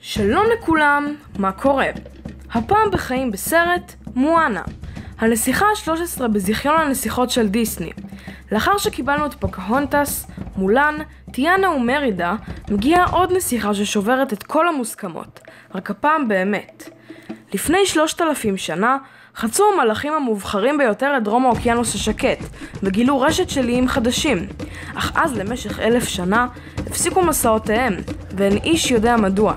שלום לכולם, מה קורה? הפעם בחיים בסרט מואנה, הנסיכה ה-13 בזיכיון הנסיכות של דיסני. לאחר שקיבלנו את פוקהונטס, מולן, טיאנה ומרידה, מגיעה עוד נסיכה ששוברת את כל המוסכמות, רק הפעם באמת. לפני 3,000 שנה חצו המלאכים המובחרים ביותר את דרום האוקיינוס השקט וגילו רשת של איים חדשים, אך אז למשך 1,000 שנה הפסיקו מסעותיהם ואין איש יודע מדוע.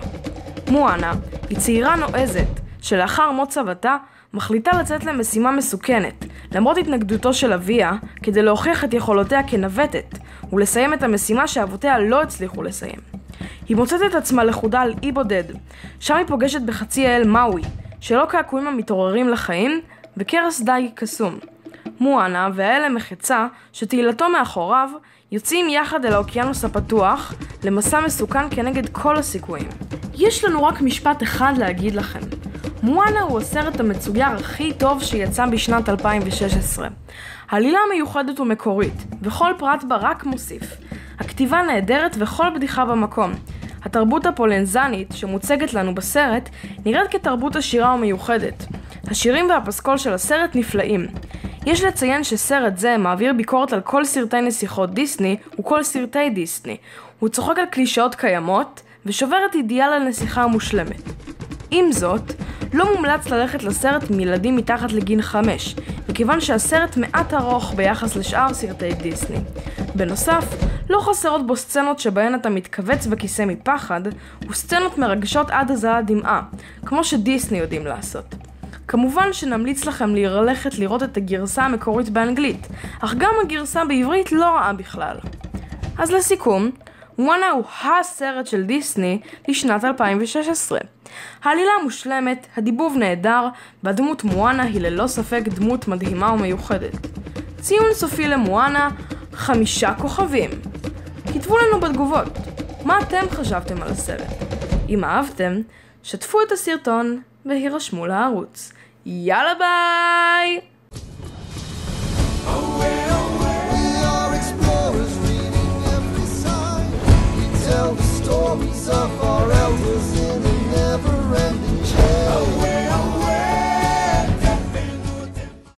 מואנה היא צעירה נועזת שלאחר מות סבתה מחליטה לצאת למשימה מסוכנת למרות התנגדותו של אביה כדי להוכיח את יכולותיה כנווטת ולסיים את המשימה שאבותיה לא הצליחו לסיים. היא מוצאת את עצמה לכודה על אי בודד, שם היא פוגשת בחצי האל מאוי שלא קעקועים המתעוררים לחיים וקרס דייג קסום. מואנה והאל המחצה שתהילתו מאחוריו יוצאים יחד אל האוקיינוס הפתוח למסע מסוכן כנגד כל הסיכויים. יש לנו רק משפט אחד להגיד לכם. מואנה הוא הסרט המצויר הכי טוב שיצא בשנת 2016. העלילה מיוחדת ומקורית, וכל פרט בה רק מוסיף. הכתיבה נהדרת וכל בדיחה במקום. התרבות הפולנזנית שמוצגת לנו בסרט נראית כתרבות עשירה ומיוחדת. השירים והפסקול של הסרט נפלאים. יש לציין שסרט זה מעביר ביקורת על כל סרטי נסיכות דיסני וכל סרטי דיסני. הוא צוחק על קלישאות קיימות ושובר את אידיאל הנסיכה המושלמת. עם זאת, לא מומלץ ללכת לסרט מילדים מתחת לגיל 5, מכיוון שהסרט מעט ארוך ביחס לשאר סרטי דיסני. בנוסף, לא חסרות בו סצנות שבהן אתה מתכווץ בכיסא מפחד, וסצנות מרגשות עד הזעת דמעה, כמו שדיסני יודעים לעשות. כמובן שנמליץ לכם ללכת לראות את הגרסה המקורית באנגלית, אך גם הגרסה בעברית לא רעה בכלל. אז לסיכום, מואנה הוא הסרט של דיסני לשנת 2016. העלילה מושלמת, הדיבוב נהדר, והדמות מואנה היא ללא ספק דמות מדהימה ומיוחדת. ציון סופי למואנה 5 כוכבים. כתבו לנו בתגובות, מה אתם חשבתם על הסרט? אם אהבתם, שתפו את הסרטון והירשמו לערוץ. יאללה ביי!